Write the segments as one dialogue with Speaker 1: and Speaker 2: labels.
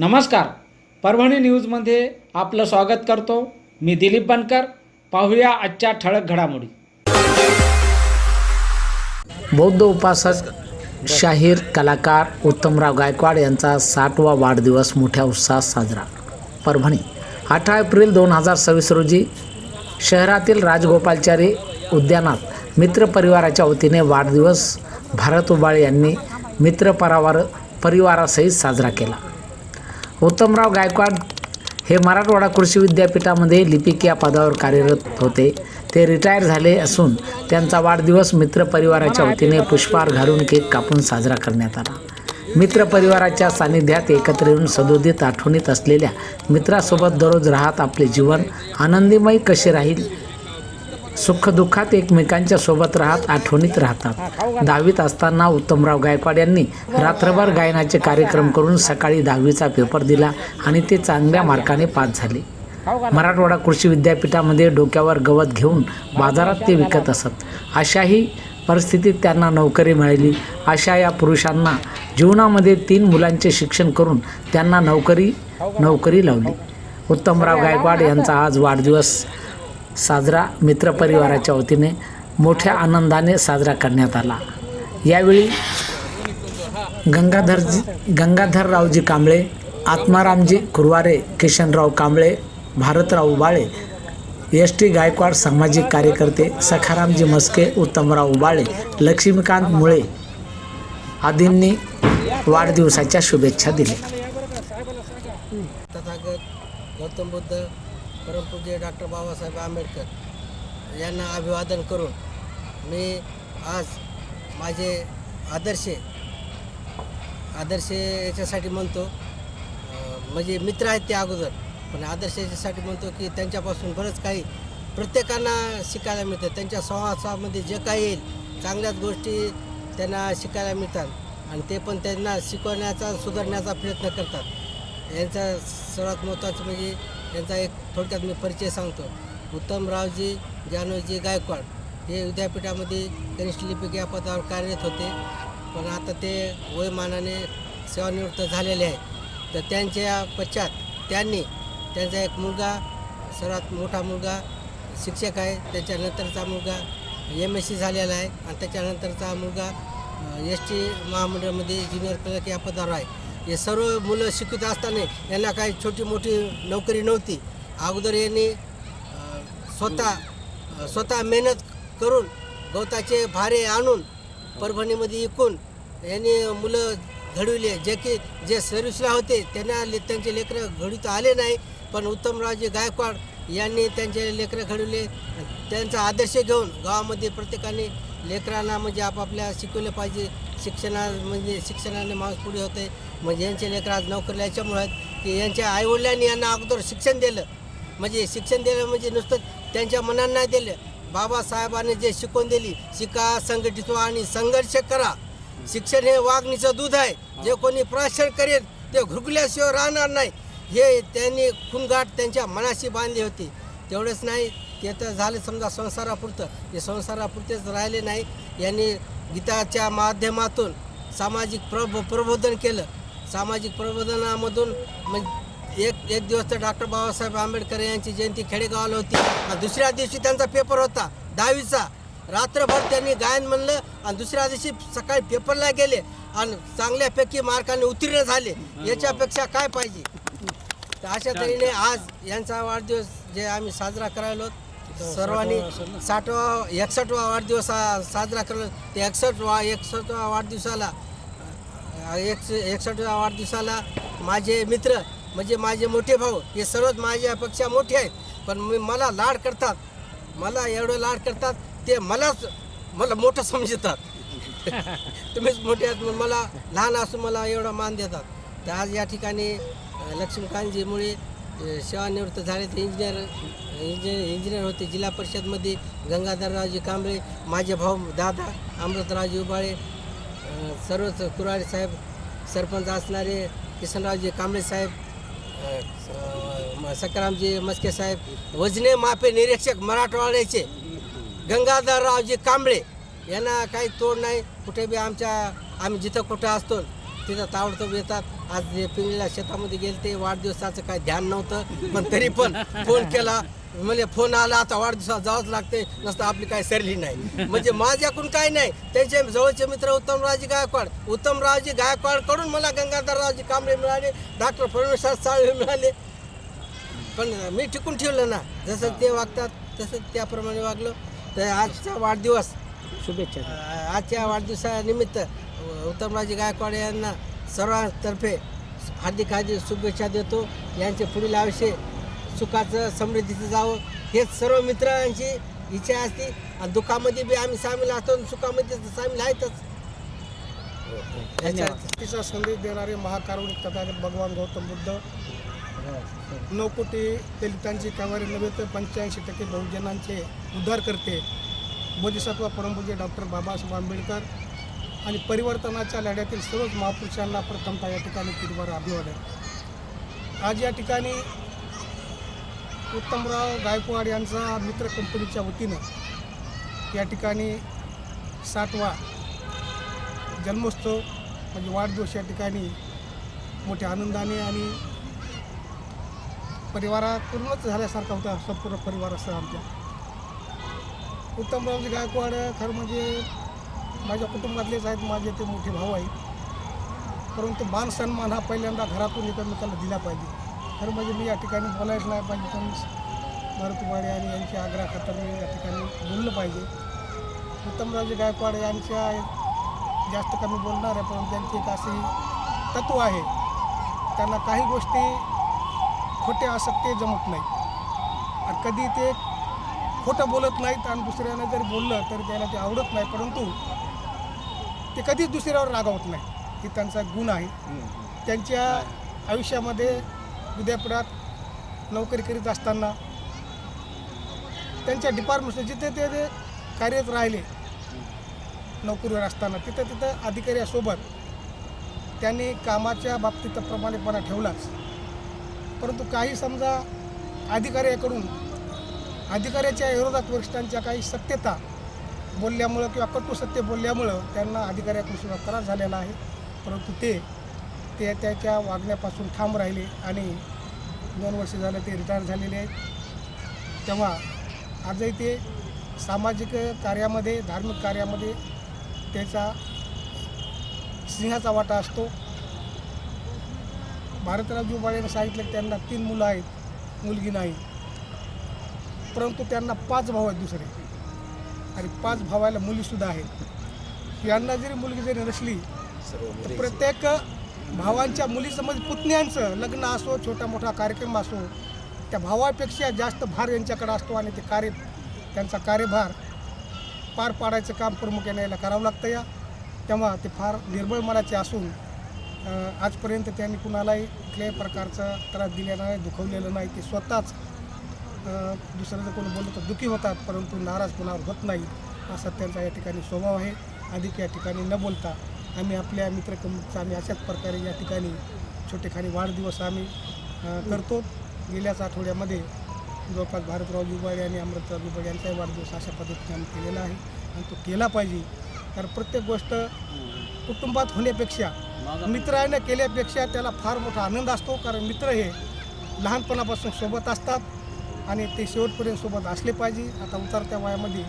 Speaker 1: नमस्कार, परभणी न्यूजमध्ये आपलं स्वागत करतो. मी दिलीप बनकर. पाहूया आजच्या ठळक घडामोडी.
Speaker 2: बौद्ध उपासक शाहीर कलाकार उत्तमराव गायकवाड यांचा 60वा वाढदिवस मोठ्या उत्साहात साजरा. परभणी 18 एप्रिल 2026 रोजी शहरातील राजगोपालचारी उद्यानात मित्रपरिवाराच्या वतीने वाढदिवस भारत उबाळे यांनी परिवारासहित साजरा केला. उत्तमराव गायकवाड हे मराठवाडा कृषी विद्यापीठामध्ये लिपिक या पदावर कार्यरत होते. ते रिटायर झाले असून त्यांचा वाढदिवस मित्रपरिवाराच्या वतीने पुष्पहार घालून केक कापून साजरा करण्यात आला. मित्रपरिवाराच्या सानिध्यात एकत्र येऊन सदोदित आठवणीत असलेल्या मित्रासोबत दररोज राहत आपले जीवन आनंदमय कसे राहील, सुखदुःखात एकमेकांच्या सोबत राहत आठवणीत राहतात. 10वीत असताना उत्तमराव गायकवाड यांनी रात्रभर गायनाचे कार्यक्रम करून सकाळी 10वीचा पेपर दिला आणि ते चांगल्या मार्काने पास झाले. मराठवाडा कृषी विद्यापीठामध्ये डोक्यावर गवत घेऊन बाजारात ते विकत असत. अशाही परिस्थितीत त्यांना नोकरी मिळाली. अशा या पुरुषांना जीवनामध्ये 3 मुलांचे शिक्षण करून त्यांना नोकरी लावली. उत्तमराव गायकवाड यांचा आज वाढदिवस साजरा मित्रपरिवाराच्या वतीने मोठ्या आनंदाने साजरा करण्यात आला. यावेळी गंगाधररावजी कांबळे, आत्मारामजी कुरवारे, किशनराव कांबळे, भारतराव उबाळे, एस.टी. गायकवाड सामाजिक कार्यकर्ते, सखारामजी मस्के, उत्तमराव उबाळे, लक्ष्मीकांत मुळे आदींनी वाढदिवसाच्या शुभेच्छा दिल्या.
Speaker 3: तथागत गौतम बुद्ध परमपूज्य डॉक्टर बाबासाहेब आंबेडकर यांना अभिवादन करून मी आज माझे आदर्श याच्यासाठी म्हणतो, म्हणजे मित्र आहेत ते अगोदर, पण आदर्श याच्यासाठी म्हणतो की त्यांच्यापासून बरंच काही प्रत्येकांना शिकायला मिळतं. त्यांच्या संवादामध्ये जे काही येईल चांगल्याच गोष्टी त्यांना शिकायला मिळतात आणि ते पण त्यांना शिकवण्याचा सुधारण्याचा प्रयत्न करतात. यांचा सर्वात महत्त्वाचं म्हणजे यांचा एक थोडक्यात मी परिचय सांगतो. उत्तमरावजी जानोजी गायकवाड हे विद्यापीठामध्ये कनिष्ठ लिपिक या पदावर कार्यरत होते, पण आता ते वयोमानाने सेवानिवृत्त झालेले आहेत. तर त्यांच्या पश्चात त्यांचा एक मुलगा, सर्वात मोठा मुलगा शिक्षक आहे, त्याच्यानंतरचा मुलगा MSc झालेला आहे आणि त्याच्यानंतरचा मुलगा ST महामंडळामध्ये ज्युनियर क्लर्क या पदावर आहे. हे सर्व मुलं शिकत असताना यांना काही छोटी मोठी नोकरी नव्हती. अगोदर यांनी स्वतः मेहनत करून गवताचे भारे आणून परभणीमध्ये विकून यांनी मुलं घडविले. जे सर्व्हिसला होते त्यांचे लेकरं घडविता आले नाही, पण उत्तमरावजी गायकवाड यांनी त्यांचे लेकरं घडवले. त्यांचा आदर्श घेऊन गावामध्ये प्रत्येकाने लेकरांना म्हणजे आपापल्या शिकवलं पाहिजे. शिक्षणाने माणूस पुढे होते. म्हणजे यांचे लेकरं आज नोकरीला याच्यामुळे आहेत की यांच्या आईवडिलांनी यांना अगोदर शिक्षण दिलं. म्हणजे नुसतं त्यांच्या मनानं नाही दिलं, बाबासाहेबांनी जे शिकवून दिली, शिका, संघटित व्हा आणि संघर्ष करा. शिक्षण हे वाघणीचं दूध आहे, जे कोणी प्राशन करेल ते घुगल्याशिवाय राहणार नाही. हे त्यांनी खूनगाठ त्यांच्या मनाशी बांधली होती. तेवढंच नाही, ते तर झालं समजा संसारापुरतं, हे संसारापुरतेच राहिले नाही. यांनी गीताच्या माध्यमातून सामाजिक प्रबोधन केलं. सामाजिक प्रबोधनामधून एक दिवस तर डॉक्टर बाबासाहेब आंबेडकर यांची जयंती खेडेगावाला होती आणि दुसऱ्या दिवशी त्यांचा पेपर होता 10वीचा. रात्रभर त्यांनी गायन म्हणलं आणि दुसऱ्या दिवशी सकाळी पेपरला गेले आणि चांगल्यापैकी मार्काने उत्तीर्ण झाले. याच्यापेक्षा काय पाहिजे. तर अशा तऱ्हेने आज यांचा वाढदिवस जे आम्ही साजरा करायलो, सर्वांनी 61वा वाढदिवस साजरा करलो. ते 61व्या वाढदिवसाला माझे मित्र म्हणजे माझे मोठे भाऊ हे सर्वच माझ्यापेक्षा मोठे आहेत, पण मला लाड करतात. मला एवढं लाड करतात, ते मला मोठं समजतात. तुम्हीच मोठे आहात, मला लहान असून मला एवढा मान देतात. तर आज या ठिकाणी लक्ष्मीकांतजीमुळे सेवानिवृत्त झाले. ते इंजिनियर होते. जिल्हा परिषदमध्ये गंगाधररावजी कांबळे, माझे भाऊ दादा अमृतरावजी उबाळे, सर्वच कुराडे साहेब, सरपंच असणारे किसनरावजी कांबळे साहेब, सकारामजी मस्के साहेब, वजने मापे निरीक्षक मराठवाड्याचे गंगाधररावजी कांबळे यांना काही तोड नाही. कुठे बी आम्ही जिथं कुठं असतो तिथं ताबडतोब येतात. आज जे पिंगळीला शेतामध्ये गेले ते वाढदिवसाचं काय ध्यान नव्हतं, पण तरी पण फोन केला. म्हणजे फोन आला आता वाढदिवसाला जावंच लागते, नसतं आपली काय सरली नाही. म्हणजे माझ्याकडून काय नाही, त्यांचे जवळचे मित्र उत्तमरावजी गायकवाडकडून मला गंगाधररावजी कांबळे मिळाले, डॉक्टर परमेश्वर साळवे मिळाले. पण मी टिकून ठेवलं ना, जसं ते वागतात तसं त्याप्रमाणे वागलो. तर आजचा वाढदिवस
Speaker 1: शुभेच्छा.
Speaker 3: आजच्या वाढदिवसानिमित्त उत्तमरावजी गायकवाड यांना सर्वांतर्फे हार्दिक हार्दिक शुभेच्छा देतो. यांचे पुढील आयुष्य सुखाचं समृद्धीचं जावं हेच सर्व मित्रांची इच्छा असते. आणि दुःखामध्ये बी आम्ही सामील असतो, सुखामध्ये सामील आहेतच.
Speaker 4: तिचा संदेश देणारे महाकारुणिक तथागत भगवान गौतम बुद्ध 9 कोटी दलितांची कावारी नव्हे तर 85% बहुजनांचे उद्धार करते बोधिसत्व परमपूज्य डॉक्टर बाबासाहेब आंबेडकर आणि परिवर्तनाच्या लढ्यातील सर्वच महापुरुषांना प्रथमतः या ठिकाणी तिरवार अभिवादन. आज या ठिकाणी उत्तमराव गायकवाड यांचा मित्र कंपनीच्या वतीनं या ठिकाणी 60वा जन्मोत्सव म्हणजे वाढदिवस या ठिकाणी मोठ्या आनंदाने आणि परिवाराकडूनच झाल्यासारखा होता. संपूर्ण परिवारासह आमच्या उत्तमरावजी गायकवाड खरं म्हणजे माझ्या कुटुंबातलेच आहेत, माझे ते मोठे भाऊ आहेत. परंतु मान सन्मान हा पहिल्यांदा घरातून एकमेकाला दिला पाहिजे. खरं म्हणजे मी या ठिकाणी बोलायच नाही पाहिजे, पण मारुतीवाडी आणि यांच्या आग्रहाखातर मी या ठिकाणी बोललं पाहिजे. उत्तमरावजी गायकवाड यांच्या जास्त कमी बोलणार आहे, परंतु त्यांची एक अशी तत्व आहे, त्यांना काही गोष्टी खोटे असत ते जमत नाही. आणि कधी ते खोटं बोलत नाहीत आणि दुसऱ्यानं जरी बोललं तर त्याला ते आवडत नाही, परंतु ते कधीच दुसऱ्यावर रागावत नाही. ही त्यांचा गुण आहे. त्यांच्या आयुष्यामध्ये विद्यापीठात नोकरी करीत असताना त्यांच्या डिपार्टमेंट जिथे ते कार्यरत राहिले नोकरीवर असताना तिथं अधिकाऱ्यासोबत त्यांनी कामाच्या बाबतीत प्रमाणिकपणा ठेवलाच. परंतु काही समजा अधिकाऱ्याच्या विरोधात वरिष्ठांच्या काही सत्यता बोलल्यामुळं किंवा कटू सत्य बोलल्यामुळं त्यांना अधिकाऱ्याकडून सुद्धा त्रास झालेला आहे. परंतु ते त्याच्या वागण्यापासून ठाम राहिले आणि 2 वर्ष झालं ते रिटायर झालेले आहेत. तेव्हा आजही ते सामाजिक कार्यामध्ये धार्मिक कार्यामध्ये त्याचा सिंहाचा वाटा असतो. भारतराव जुबाळेनं सांगितलं की त्यांना 3 मुलं आहेत, मुलगी नाही. परंतु त्यांना 5 भाऊ आहेत दुसरे, आणि 5 भावाला मुलीसुद्धा आहेत. यांना जरी मुलगी जरी नसली तर प्रत्येक भावांच्या मुलीचं म्हणजे पुतण्यांचं लग्न असो, छोटा मोठा कार्यक्रम असो, त्या भावापेक्षा जास्त भार यांच्याकडे असतो आणि ते त्यांचा कार्यभार पार पाडायचं काम प्रामुख्याने याला करावं लागतं. तेव्हा ते फार निर्बळ मनाचे असून आजपर्यंत त्यांनी कुणालाही कुठल्याही प्रकारचा त्रास दिलेला नाही, दुखवलेलं नाही. ते स्वतःच दुसरं जर कोणी बोललं तर दुःखी होतात, परंतु नाराज कोणावर होत नाही, असा त्यांचा या ठिकाणी स्वभाव आहे. अधिक या ठिकाणी न बोलता आम्ही आपल्या मित्रकंपनीचा आम्ही अशाच प्रकारे या ठिकाणी छोटेखानी वाढदिवस आम्ही करतो. गेल्याच आठवड्यामध्ये जवळपास भारतराव जुबाळे आणि अमृतराव जुबाळे यांचाही वाढदिवस अशा पद्धतीने आम्ही केलेला आहे आणि तो केला पाहिजे. कारण प्रत्येक गोष्ट कुटुंबात होण्यापेक्षा मित्राने केल्यापेक्षा त्याला फार मोठा आनंद असतो. कारण मित्र हे लहानपणापासून सोबत असतात आणि ते शेवटपर्यंत सोबत असले पाहिजे. आता उतरत्या वयामध्ये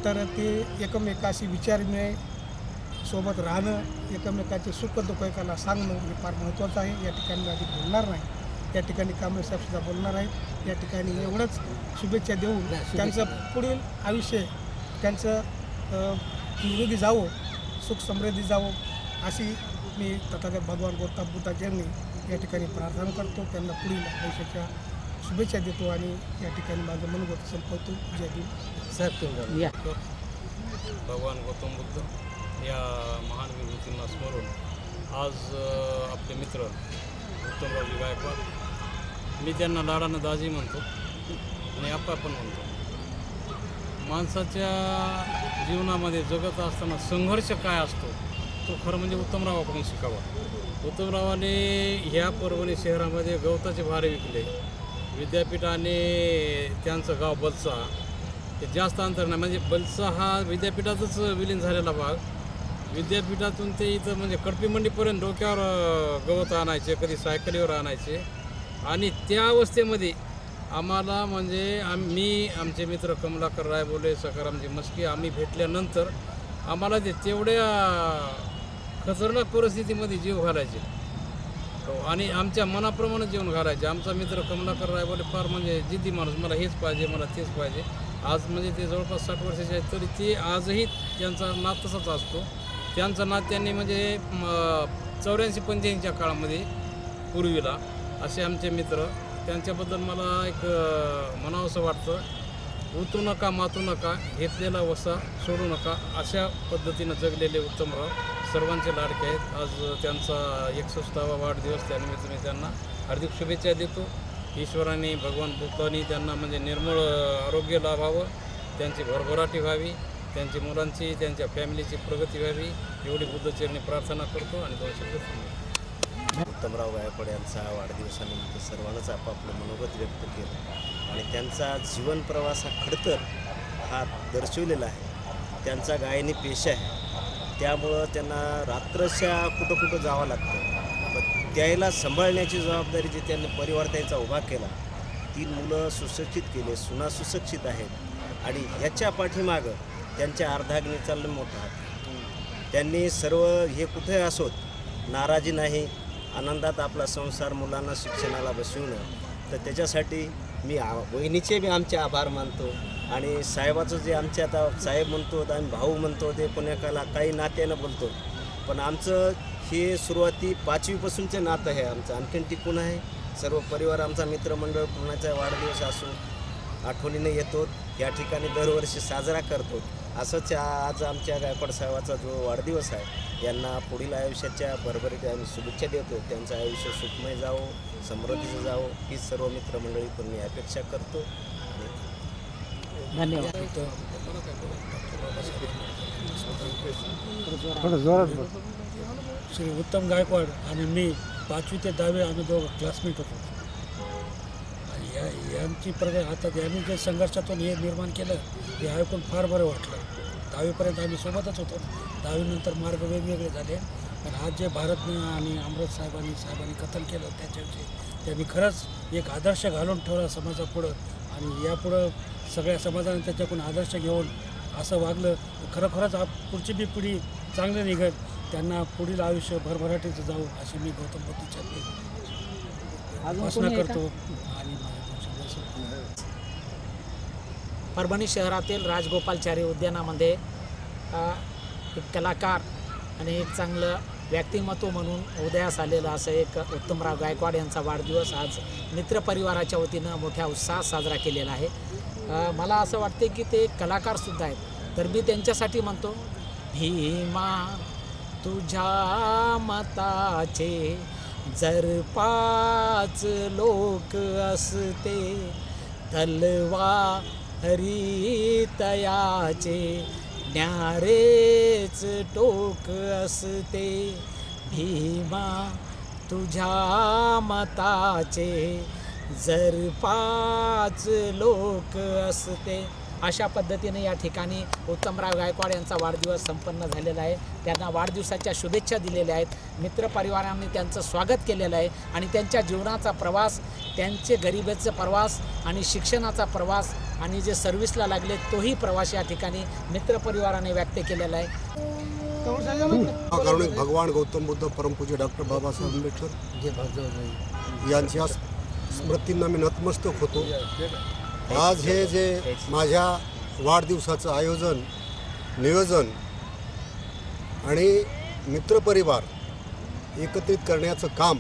Speaker 4: तर ते एकमेकाशी विचारविनिमय सोबत राहणं, एकमेकाचे सुख दुःख एकाला सांगणं हे फार महत्त्वाचं आहे. या ठिकाणी अधिक बोलणार नाही, या ठिकाणी कांबळे साहेबसुद्धा बोलणार आहेत. या ठिकाणी एवढंच शुभेच्छा देऊन त्यांचं पुढील आयुष्य त्यांचं निरोगी जावं, सुख समृद्धी जावं अशी मी तथागत भगवान गौतम बुद्धांनी या ठिकाणी प्रार्थना करतो. त्यांना पुढील आयुष्याच्या शुभेच्छा देतो आणि या ठिकाणी माझं मनोगत संपवतो. जय भीम.
Speaker 3: साहेब
Speaker 1: या
Speaker 5: भगवान गौतम बुद्ध या महान विभूतींना स्मरून आज आपले मित्र उत्तमरावजी गायकवाड, मी त्यांना लाडानं दाजी म्हणतो आणि आप्पा पण म्हणतो. माणसाच्या जीवनामध्ये जगत असताना संघर्ष काय असतो तो खरं म्हणजे उत्तमरावाकडून शिकावा. उत्तमरावाने ह्या परभणी शहरामध्ये गवताचे भारे विकले. विद्यापीठाने त्यांचं गाव बलसा, ते जास्त अंतर नाही, म्हणजे बलसा हा विद्यापीठातच विलीन झालेला भाग विद्यापीठातून ते इथं म्हणजे कडपी मंडीपर्यंत डोक्यावर गवत आणायचे, कधी सायकलीवर आणायचे. आणि त्या अवस्थेमध्ये आम्हाला म्हणजे आमचे मित्र कमलाकर रायबोले, सखारामजी मस्के आम्ही भेटल्यानंतर आम्हाला ते तेवढ्या खतरनाक परिस्थितीमध्ये जीव घालायचे. हो, आणि आमच्या मनाप्रमाणे जीवन घालायचे. आमचा मित्र कमलाकर रायबोले फार म्हणजे जिद्दी माणूस, मला हेच पाहिजे, मला तेच पाहिजे. आज म्हणजे ते जवळपास 60 वर्षाचे आहेत, तरी ते आजही त्यांचा नाद तसाच असतो. त्यांचा नाद त्यांनी म्हणजे 84-85च्या काळामध्ये पूर्वीला असे आमचे मित्र, त्यांच्याबद्दल मला एक म्हणावंसं वाटतं, उतरू नका मातू नका, घेतलेला वसा सोडू नका, अशा पद्धतीनं जगलेले उत्तमराव सर्वांचे लाडके आहेत. आज त्यांचा 61वा वाढदिवस, त्यानिमित्त मी त्यांना हार्दिक शुभेच्छा देतो. ईश्वराने, भगवान बुद्धांनी त्यांना म्हणजे निर्मळ आरोग्य लाभावं, त्यांची भरभराटी व्हावी, त्यांच्या मुलांची, त्यांच्या फॅमिलीची प्रगती व्हावी, एवढी बुद्धचरणी प्रार्थना करतो आणि 2 शब्द थांबतो.
Speaker 6: उत्तमराव गायकवाड यांचा वाढदिवसानिमित्त सर्वांनाच आपापलं मनोगत व्यक्त केलं आणि त्यांचा जीवन प्रवास हा खडतर हा दर्शवलेला आहे. त्यांचा गायनी पेशा आहे, त्यामुळं त्यांना रात्रशा कुठं जावं लागतं. पण त्याला सांभाळण्याची जबाबदारी जी त्यांनी परिवार त्यांचा उभा केला, 3 मुलं सुशिक्षित केले, सुना सुशिक्षित आहेत आणि ह्याच्या पाठीमागं त्यांच्या अर्धाग्नीचा मोठा हात. त्यांनी सर्व हे कुठे असोत नाराजी नाही, आनंदात आपला संसार मुलांना शिक्षणाला बसवणं, तर त्याच्यासाठी मी वहिनीचे बी आमचे आभार मानतो. आणि साहेबाचं जे आमचे आता साहेब म्हणतो, आम्ही भाऊ म्हणतो, ते पुण्याकाला काही नात्यानं बोलतो, पण आमचं हे सुरुवाती 5वीपासूनचं नातं आहे आमचं, आणखीन टिकून आहे. सर्व परिवार आमचा मित्रमंडळ कोणाचा वाढदिवस असो आठवणीने येतो, या ठिकाणी दरवर्षी साजरा करतो. असंच आज आमच्या गायकवाड साहेबाचा जो वाढदिवस आहे, यांना पुढील आयुष्याच्या भरभरीत आम्ही शुभेच्छा देतो. त्यांचं आयुष्य सुखमय जावो, समृद्धीचं जावो, ही सर्व मित्रमंडळीकडून मी अपेक्षा करतो.
Speaker 2: धन्यवाद.
Speaker 7: श्री उत्तम गायकवाड आणि मी 5वी ते 10वी आम्ही दोघं क्लासमेट होतो. आणि यांची आता यांनी जे संघर्षातून हे निर्माण केलं हे ऐकून फार बरं वाटलं. 10वीपर्यंत आम्ही सोबतच होतो, 10वीनंतर मार्ग वेगवेगळे झाले. पण आज जे भारत आणि अमृत साहेबांनी कथन केलं, त्याच्याविषयी त्यांनी खरंच एक आदर्श घालून ठेवला समाजापुढं. आणि यापुढं सगळ्या समाजाने त्याच्याकडून आदर्श घेऊन असं वागलं खरोखरच पुढची बी पिढी चांगली निघेल. त्यांना पुढील आयुष्य भरभराटीचं जाऊ अशी मी गौतम बुद्धाच्या उपासना करतो. आणि
Speaker 2: परभणी शहरातील राजगोपालचारी उद्यानामध्ये एक कलाकार आणि एक चांगलं व्यक्तिमत्व म्हणून उदयास आलेलं असं एक उत्तमराव गायकवाड यांचा वाढदिवस आज मित्रपरिवाराच्या वतीनं मोठ्या उत्साहात साजरा केलेला आहे. मला असं वाटते की ते कलाकारसुद्धा आहेत, तर मी त्यांच्यासाठी म्हणतो, भीमा तुझ्या मताचे जर 5 लोक असते, तलवारी तयाचे न्यारेच टोक असते. भीमा तुझ्या मताचे जर 5 लोक असते. अशा पद्धतीने या ठिकाणी उत्तमराव गायकवाड यांचा वाढदिवस संपन्न झालेला आहे. त्यांना वाढदिवसाच्या शुभेच्छा दिलेल्या आहेत. मित्रपरिवारांनी त्यांचं स्वागत केलेलं आहे आणि त्यांच्या जीवनाचा प्रवास, त्यांचे गरिबीचा प्रवास आणि शिक्षणाचा प्रवास आणि जे सर्व्हिसला लागले तोही प्रवास या ठिकाणी मित्रपरिवाराने व्यक्त केलेला आहे.
Speaker 8: कारुणिक भगवान गौतम बुद्ध, परमपूज्य डॉक्टर बाबासाहेब आंबेडकर यांच्या स्मृतींना मी नतमस्तक होतो. आज हे जे माझ्या वाढदिवसाचं आयोजन, नियोजन आणि मित्रपरिवार एकत्रित करण्याचं काम,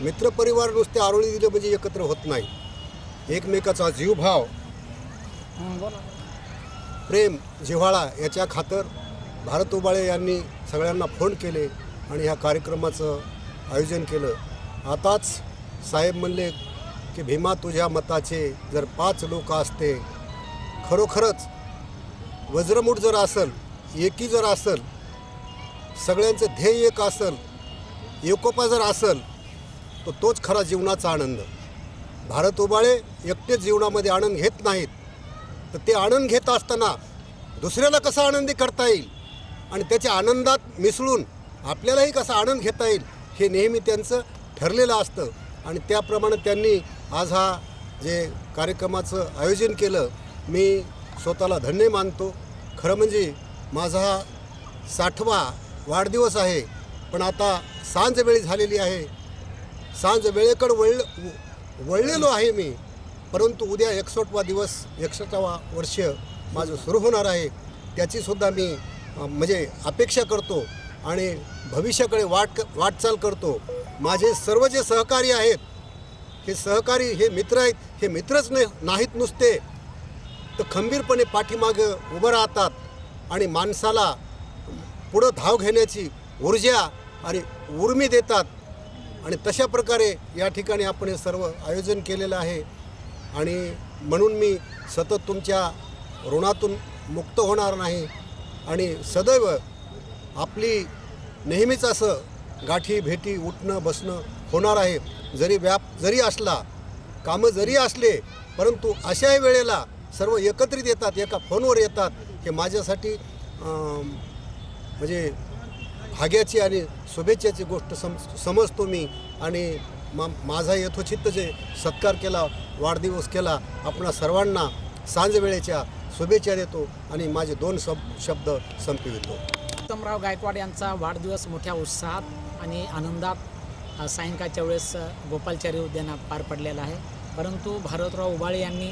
Speaker 8: मित्रपरिवार नुसते आरोळी दिले म्हणजे एकत्र होत नाही. एकमेकाचा जीवभाव, प्रेम, जिव्हाळा याच्या खातर भारत उबाळे यांनी सगळ्यांना फोन केले आणि ह्या कार्यक्रमाचं आयोजन केलं. आताच साहेब म्हणले की भीमा तुझ्या मताचे जर 5 लोक असते, खरोखरच वज्रमूठ जर असेल, एकी जर असेल, सगळ्यांचं ध्येय एक असेल, एकोपा जर असेल, तर तोच खरा जीवनाचा आनंद. भारत उबाळे एकटेच जीवनामध्ये आनंद घेत नाहीत, तर ते आनंद घेत असताना दुसऱ्याला कसा आनंदी करता येईल आणि त्याच्या आनंदात मिसळून आपल्यालाही कसा आनंद घेता येईल हे नेहमी त्यांचं ठरलेलं असतं. आणि त्याप्रमाणे त्यांनी आज हा जे कार्यक्रमाचं आयोजन केलं, मी स्वतःला धन्य मानतो. खरं म्हणजे माझा हा 60वा वाढदिवस आहे, पण आता सांज वेळ झालेली आहे. सांज वेळेकडे वळलेलो आहे मी, परंतु उद्या 61वा दिवस 61वा वर्ष माझं सुरू होणार आहे. त्याचीसुद्धा मी म्हणजे अपेक्षा करतो आणि भविष्याकडे वाटचाल करतो. माझे सर्व जे सहकारी आहेत, हे सहकारी, हे मित्र आहेत, हे मित्रच नाहीत नुसते, तर खंबीरपणे पाठीमागं उभं राहतात आणि माणसाला पुढं धाव घेण्याची ऊर्जा आणि उर्मी देतात. आणि तशा प्रकारे या ठिकाणी आपण हे सर्व आयोजन केलेलं आहे. आणि म्हणून मी सतत तुमच्या ऋणातून मुक्त होणार नाही आणि सदैव आपली नेहमीच असं गाठी भेटी उठणं बसणं होणार आहे. जरी व्याप जरी असला, कामं जरी असले, परंतु अशाही वेळेला सर्व एकत्रित येतात, एका फोनवर येतात. हे माझ्यासाठी म्हणजे भाग्याची आणि शुभेच्छाची गोष्ट समजतो मी. आणि माझा यथोचित्त जे सत्कार केला, वाढदिवस केला, आपणा सर्वांना सांज वेळेच्या शुभेच्छा देतो आणि माझे 2 शब्द संपवितो.
Speaker 2: उत्तमराव गायकवाड यांचा वाढदिवस मोठ्या उत्साहात आणि आनंदात सायंकाळच्या वेळेस गोपालचारी उद्यानात पार पडलेला आहे. परंतु भारतराव उबाळे यांनी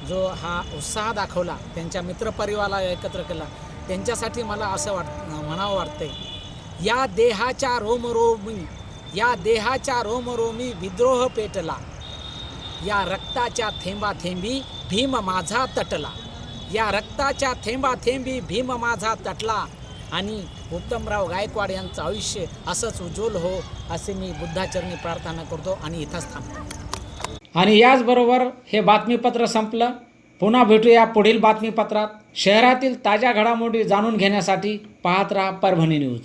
Speaker 2: जो हा उत्साह दाखवला, त्यांच्या मित्रपरिवाराला एकत्र केला, त्यांच्यासाठी मला असं म्हणावं वाटतंय, या देहाच्या रोमरोमी विद्रोह पेटला, या रक्ताच्या थेंबाथेंबी भीम माझा तटला, या रक्ताच्या थेंबाथेंबी भीम माझा तटला. आणि उत्तमराव गायकवाड यांचं आयुष्य असंच उज्ज्वल हो असे मी बुद्धाचरणी प्रार्थना करतो आणि इथंच थांबतो.
Speaker 1: आणि याचबरोबर हे बातमीपत्र संपलं. पुन्हा भेटूया पुढील बातमीपत्रात. शहरातील ताज्या घडामोडी जाणून घेण्यासाठी पाहत राहा परभणी न्यूज.